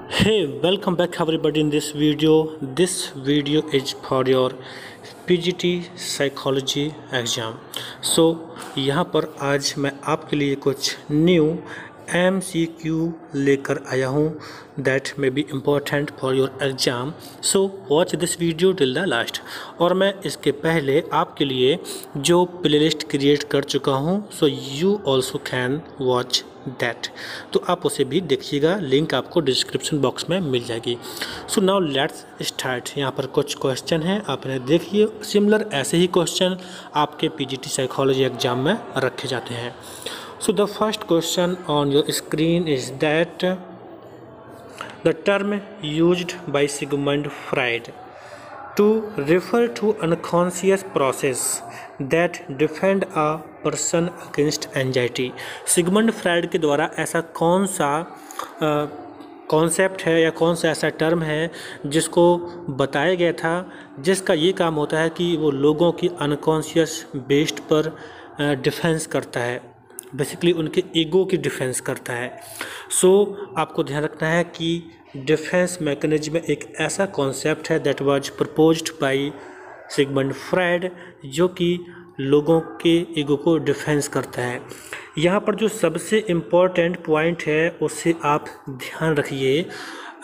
Hey, welcome back everybody in this video. This video is for your PGT psychology exam. यहाँ पर आज मैं आपके लिए कुछ न्यू MCQ लेकर आया हूँ that may be important for your exam. So watch this video till the last. और मैं इसके पहले आपके लिए जो प्लेलिस्ट क्रिएट कर चुका हूँ, so you also can watch that. तो आप उसे भी देखिएगा, लिंक आपको डिस्क्रिप्शन बॉक्स में मिल जाएगी। So now let's start. यहाँ पर कुछ क्वेश्चन हैं, आपने देखिए। सिमिलर ऐसे ही क्वेश्चन आपके PGT साइकोलॉजी एग्जाम में रखे जाते हैं। So the first question on your screen is that the term used by Sigmund Freud to refer to unconscious process that defend a person against anxiety। Sigmund Freud के द्वारा ऐसा कौन सा concept है या कौन सा ऐसा टर्म है जिसको बताया गया था, जिसका ये काम होता है कि वो लोगों की अनकॉन्शियस बेस्ड पर डिफेंस करता है, बेसिकली उनके ईगो की डिफेंस करता है। सो आपको ध्यान रखना है कि डिफेंस मैकेनिज्म एक ऐसा कॉन्सेप्ट है that was proposed by Sigmund Freud, जो कि लोगों के ईगो को डिफेंस करता है। यहाँ पर जो सबसे इम्पोर्टेंट पॉइंट है उसे आप ध्यान रखिए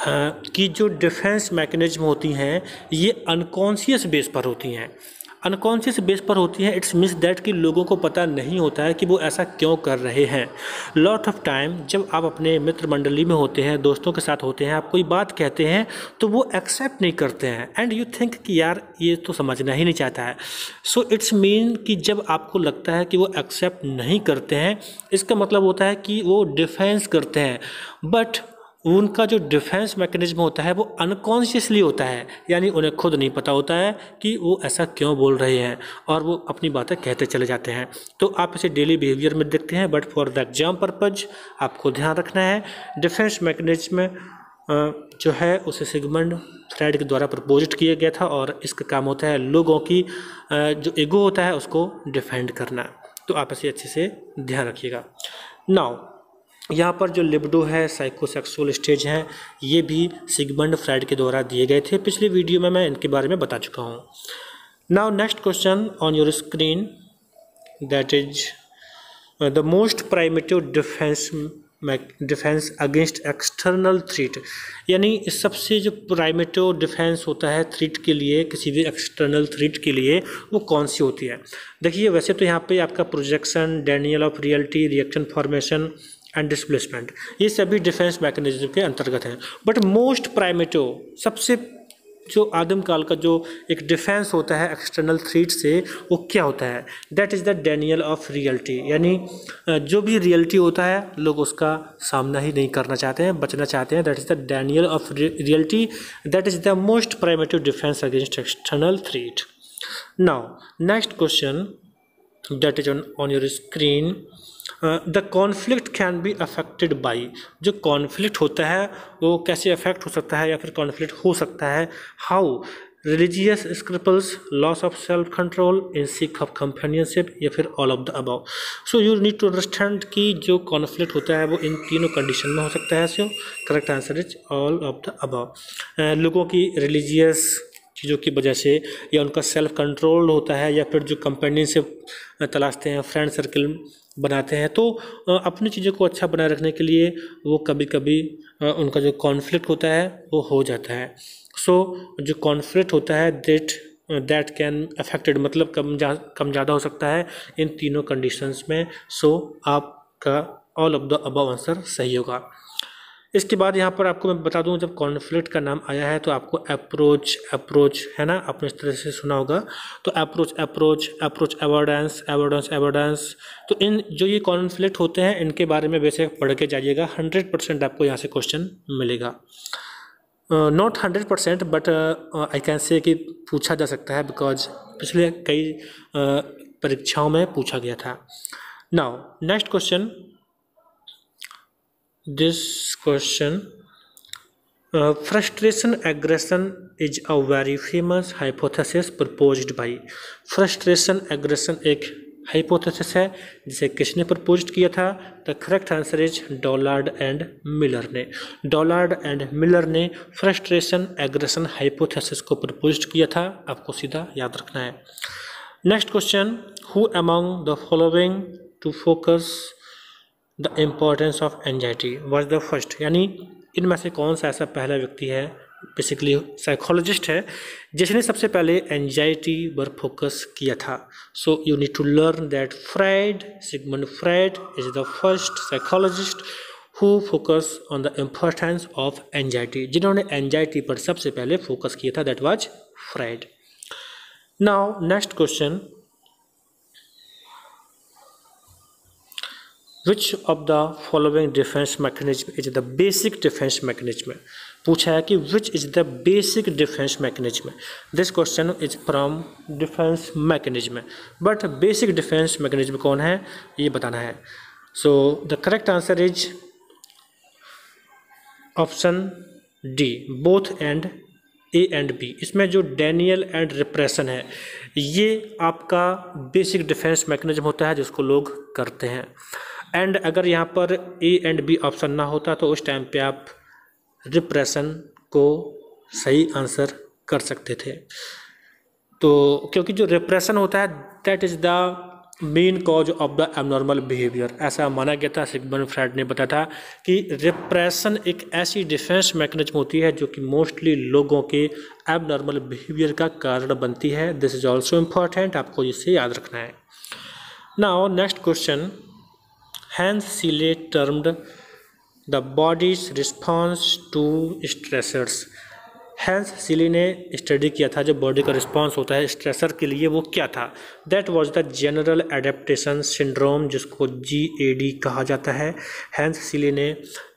कि जो डिफेंस मैकेनिज्म होती हैं ये अनकॉन्शियस बेस पर होती हैं। अनकॉन्शियस बेस पर होती हैं, इट्स मीन्स दैट कि लोगों को पता नहीं होता है कि वो ऐसा क्यों कर रहे हैं। लॉट ऑफ टाइम जब आप अपने मित्र मंडली में होते हैं, दोस्तों के साथ होते हैं, आप कोई बात कहते हैं तो वो एक्सेप्ट नहीं करते हैं एंड यू थिंक कि यार ये तो समझना ही नहीं चाहता है। सो इट्स मीन कि जब आपको लगता है कि वो एक्सेप्ट नहीं करते हैं, इसका मतलब होता है कि वो डिफेंस करते हैं, बट उनका जो डिफेंस मैकेनिज्म होता है वो अनकॉन्शियसली होता है, यानी उन्हें खुद नहीं पता होता है कि वो ऐसा क्यों बोल रहे हैं और वो अपनी बातें कहते चले जाते हैं। तो आप इसे डेली बिहेवियर में देखते हैं, but for the exam purpose आपको ध्यान रखना है डिफेंस मैकेनिज्म जो है उसे सिगमंड फ्राइड के द्वारा प्रपोज्ड किया गया था और इसका काम होता है लोगों की जो ईगो होता है उसको डिफेंड करना। तो आप इसे अच्छे से ध्यान रखिएगा। नाउ यहाँ पर जो लिबिडो है, साइकोसेक्सुअल स्टेज हैं, ये भी सिगमंड फ्राइड के द्वारा दिए गए थे। पिछले वीडियो में मैं इनके बारे में बता चुका हूँ। Now next question on your screen that is the most primitive defence against external threat. यानी सबसे जो प्राइमेटिव डिफेंस होता है थ्रेट के लिए, किसी भी एक्सटर्नल थ्रेट के लिए, वो कौन सी होती है। देखिए, वैसे तो यहाँ पे आपका projection, Daniel of reality, reaction formation and displacement, ये सभी डिफेंस मैकेनिज्म के अंतर्गत हैं। बट मोस्ट प्राइमेटिव, सबसे जो आदिम काल का जो एक डिफेंस होता है एक्सटर्नल थ्रेट से, वो क्या होता है? That is the Daniel of reality. यानी जो भी रियलिटी होता है लोग उसका सामना ही नहीं करना चाहते हैं, बचना चाहते हैं। That is the Daniel of reality, that is the most primitive defence against external threat. Now next question that is on your screen, the conflict can be affected by. जो कॉन्फ्लिक्ट होता है वो कैसे अफेक्ट हो सकता है या फिर कॉन्फ्लिक्ट हो सकता है? How? Religious scruples, loss of self control, in seek of companionship, या फिर all of the above. So you need to understand कि जो कॉन्फ्लिक्ट होता है वो इन तीनों कंडीशन में हो सकता है। So correct answer is all of the above. लोगों की रिलीजियस चीज़ों की वजह से, या उनका सेल्फ कंट्रोल होता है, या फिर जो कंपेनियनशिप तलाशते हैं, फ्रेंड सर्कल बनाते हैं, तो अपनी चीज़ों को अच्छा बनाए रखने के लिए वो कभी कभी उनका जो कॉन्फ्लिक्ट होता है वो हो जाता है। सो जो कॉन्फ्लिक्ट होता है दैट कैन अफेक्टेड, मतलब कम ज़्यादा हो सकता है इन तीनों कंडीशंस में। सो आपका all of the above answer सही होगा। इसके बाद यहाँ पर आपको मैं बता दूँ, जब कॉन्फ्लिक्ट का नाम आया है तो आपको अप्रोच है ना, आपने इस तरह से सुना होगा। तो अप्रोच अवॉइडेंस। तो इन जो ये कॉन्फ्लिक्ट होते हैं इनके बारे में वैसे पढ़ के जाइएगा, 100% आपको यहाँ से क्वेश्चन मिलेगा। Not 100% but I can say कि पूछा जा सकता है, बिकॉज पिछले कई परीक्षाओं में पूछा गया था। Now next question, this question, frustration aggression is a very famous hypothesis proposed by। frustration aggression एक हाइपोथेसिस है जिसे किसने प्रपोज किया था? The correct answer is Dollard and Miller ने। डॉलार्ड एंड मिलर ने फ्रस्ट्रेशन एग्रेशन हाइपोथेसिस को propose किया था, आपको सीधा याद रखना है। Next question, who among the following to focus the importance of anxiety was the first, यानी इनमें से कौन सा ऐसा पहला व्यक्ति है, बेसिकली साइकोलॉजिस्ट है, जिसने सबसे पहले एंजाइटी पर फोकस किया था? So you need to learn that Freud, Sigmund Freud is the first psychologist who focus on the importance of anxiety. जिन्होंने एंजाइटी पर सबसे पहले फोकस किया था, that was Freud. Now next question, Which of the following defense mechanism is the basic defense mechanism? पूछा है कि which is the basic defense mechanism. This question is from defense mechanism. But basic defense mechanism कौन है ये बताना है. So the correct answer is option D, both and A and B. इसमें जो डेनियल एंड रिप्रेशन है ये आपका बेसिक डिफेंस मैकेनिज्म होता है जिसको लोग करते हैं। एंड अगर यहाँ पर ए एंड बी ऑप्शन ना होता तो उस टाइम पे आप रिप्रेशन को सही आंसर कर सकते थे। तो क्योंकि जो रिप्रेशन होता है that is the main cause of the abnormal behaviour, ऐसा माना गया था। सिगमंड फ्राइड ने बताया था कि रिप्रेशन एक ऐसी डिफेंस मैकेनिज्म होती है जो कि मोस्टली लोगों के एबनॉर्मल बिहेवियर का कारण बनती है। दिस इज ऑल्सो इम्पॉर्टेंट, आपको इसे याद रखना है। Now next question, Hans Selye termed the body's response to stressors. Hans Selye ने स्टडी किया था जो बॉडी का रिस्पॉन्स होता है स्ट्रेसर के लिए, वो क्या था? That was the general adaptation syndrome, जिसको GAD कहा जाता है। हैंस सीले ने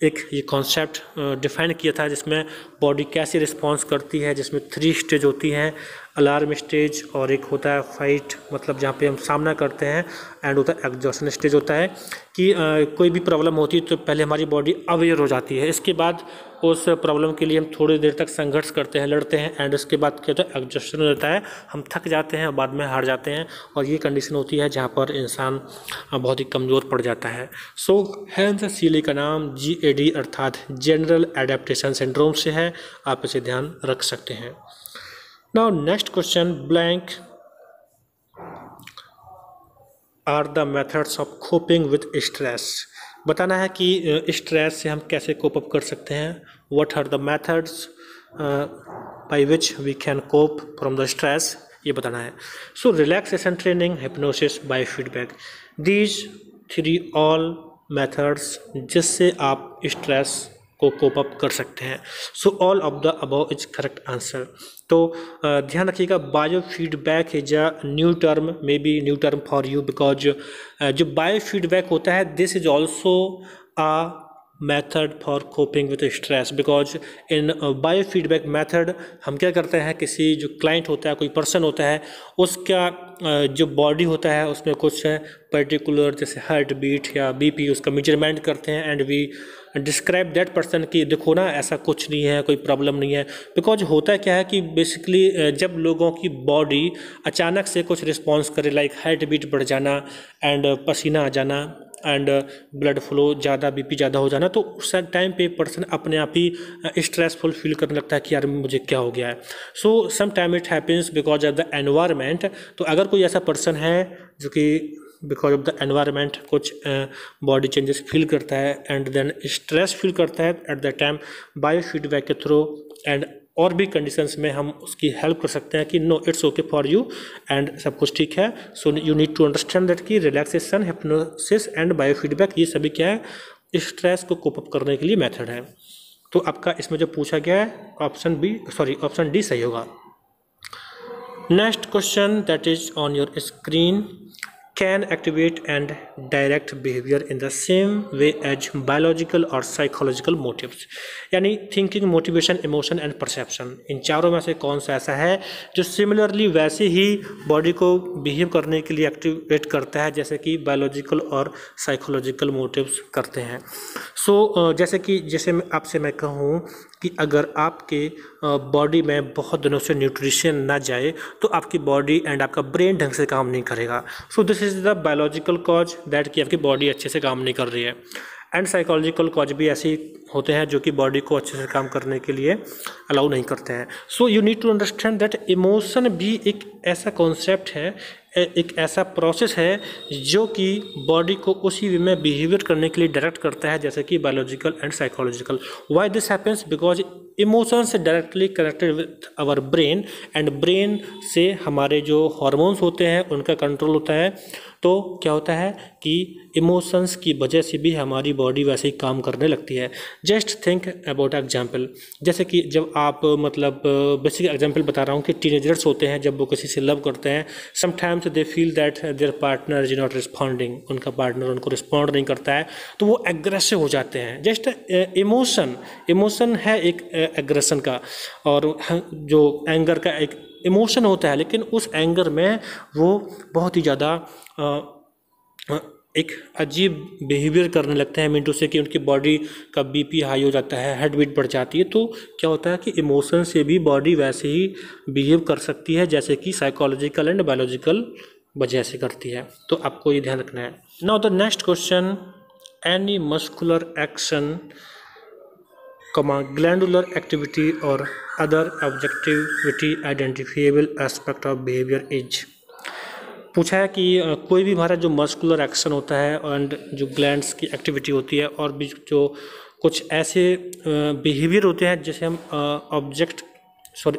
एक ये कॉन्सेप्ट डिफाइन किया था जिसमें बॉडी कैसे रिस्पॉन्स करती है, जिसमें 3 स्टेज होती हैं, अलार्म स्टेज, और एक होता है फाइट, मतलब जहाँ पे हम सामना करते हैं, एंड होता है एग्जॉशन स्टेज। होता है कि कोई भी प्रॉब्लम होती है तो पहले हमारी बॉडी अवेयर हो जाती है, इसके बाद उस प्रॉब्लम के लिए हम थोड़ी देर तक संघर्ष करते हैं, लड़ते हैं, एंड उसके बाद क्या होता है एग्जॉशन हो जाता है, हम थक जाते हैं और बाद में हार जाते हैं, और ये कंडीशन होती है जहाँ पर इंसान बहुत ही कमज़ोर पड़ जाता है। सो हैंस सीले का नाम GAD अर्थात जनरल एडेप्टेशन सिंड्रोम से है, आप इसे ध्यान रख सकते हैं। Now next question, blank are the methods of coping with stress. बताना है कि स्ट्रेस से हम कैसे कोप अप कर सकते हैं। What are the methods by which we can cope from the stress, ये बताना है। So relaxation training, hypnosis, biofeedback, these 3 all methods जिससे आप स्ट्रेस को कोप अप कर सकते हैं। So all of the above is correct answer. तो ध्यान रखिएगा, bio feedback is a new term, may be new term for you, because जो बायो फीडबैक होता है this is also a method for coping with stress, because in bio feedback method हम क्या करते हैं, किसी जो क्लाइंट होता है, कोई पर्सन होता है, उसका जो बॉडी होता है उसमें कुछ पर्टिकुलर जैसे हार्ट बीट या BP उसका मेजरमेंट करते हैं, and we describe that person कि देखो ना ऐसा कुछ नहीं है, कोई प्रॉब्लम नहीं है। बिकॉज होता क्या है कि बेसिकली जब लोगों की बॉडी अचानक से कुछ रिस्पॉन्स करे, लाइक हार्ट बीट बढ़ जाना एंड पसीना आ जाना एंड ब्लड फ्लो ज़्यादा, BP ज़्यादा हो जाना, तो उस टाइम पे पर्सन अपने आप ही स्ट्रेसफुल फील करने लगता है कि यार मुझे क्या हो गया है। So some time it happens because of the environment. तो अगर कोई ऐसा पर्सन है जो कि बिकॉज ऑफ द एनवायरनमेंट कुछ बॉडी चेंजेस फील करता है एंड देन स्ट्रेस फील करता है, at the time bio feedback के थ्रू एंड और भी कंडीशंस में हम उसकी हेल्प कर सकते हैं कि no it's okay for you and सब कुछ ठीक है। So you need to understand that कि relaxation, hypnosis and biofeedback ये सभी क्या है, स्ट्रेस को कोप अप करने के लिए मेथड है। तो आपका इसमें जो पूछा गया है ऑप्शन डी सही होगा। Next question that is on your screen, can activate and direct behavior in the same way as biological or psychological motives, यानी thinking, motivation, emotion and perception, इन चारों में से कौन सा ऐसा है जो सिमिलरली वैसे ही बॉडी को बिहेव करने के लिए एक्टिवेट करता है जैसे कि बायोलॉजिकल और साइकोलॉजिकल मोटिव्स करते हैं। सो जैसे आपसे मैं कहूँ कि अगर आपके बॉडी में बहुत दिनों से न्यूट्रिशन ना जाए तो आपकी बॉडी एंड आपका ब्रेन ढंग से काम नहीं करेगा। So this is the biological cause that कि आपकी बॉडी अच्छे से काम नहीं कर रही है, एंड साइकोलॉजिकल कॉज भी ऐसे होते हैं जो कि बॉडी को अच्छे से काम करने के लिए अलाउ नहीं करते हैं। So you need to understand that emotion भी एक ऐसा कॉन्सेप्ट है, एक ऐसा प्रोसेस है जो कि बॉडी को उसी वे में बिहेवियर करने के लिए डायरेक्ट करता है, जैसे कि biological and psychological. Why this happens? Because emotions directly connected with our brain, and brain से हमारे जो हार्मोन्स होते हैं उनका कंट्रोल होता है। तो क्या होता है कि इमोशंस की वजह से भी हमारी बॉडी वैसे ही काम करने लगती है। जस्ट थिंक अबाउट एग्जाम्पल, जैसे कि जब आप मतलब बेसिक एग्जाम्पल बता रहा हूँ कि टीनेजर्स होते हैं, जब वो किसी से लव करते हैं, sometimes they feel that there partner is not responding, उनका पार्टनर उनको रिस्पॉन्ड नहीं करता है, तो वो एग्रेसिव हो जाते हैं। जस्ट इमोशन है एक एग्रेशन का, और जो एंगर का एक इमोशन होता है, लेकिन उस एंगर में वो बहुत ही ज़्यादा एक अजीब बिहेवियर करने लगते हैं मिनटों से, कि उनकी बॉडी का बीपी हाई हो जाता है, हार्ट बीट बढ़ जाती है। तो क्या होता है कि इमोशन से भी बॉडी वैसे ही बिहेव कर सकती है जैसे कि साइकोलॉजिकल एंड बायोलॉजिकल वजह से करती है। तो आपको ये ध्यान रखना है। Now the next question, any muscular action, glandular activity और other objectivity identifiable aspect of behaviour is. पूछा है कि कोई भी हमारा जो मस्कुलर एक्शन होता है एंड जो ग्लैंड्स की एक्टिविटी होती है और भी जो कुछ ऐसे बिहेवियर होते हैं जैसे हम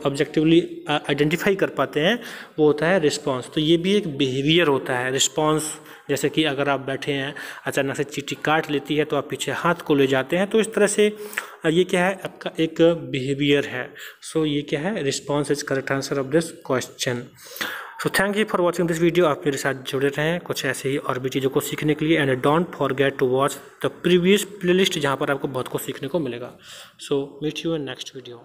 ऑब्जेक्टिवली आइडेंटिफाई कर पाते हैं, वो होता है रिस्पॉन्स। तो ये भी एक बिहेवियर होता है रिस्पॉन्स। जैसे कि अगर आप बैठे हैं, अचानक से चींटी काट लेती है तो आप पीछे हाथ को ले जाते हैं, तो इस तरह से ये क्या है, आपका एक बिहेवियर है। सो ये क्या है, response is correct answer of this question. So thank you for watching this video. आप मेरे साथ जुड़े रहें कुछ ऐसे ही और भी चीज़ों को सीखने के लिए, and don't forget to watch the previous playlist जहाँ पर आपको बहुत कुछ सीखने को मिलेगा। So meet you in next video.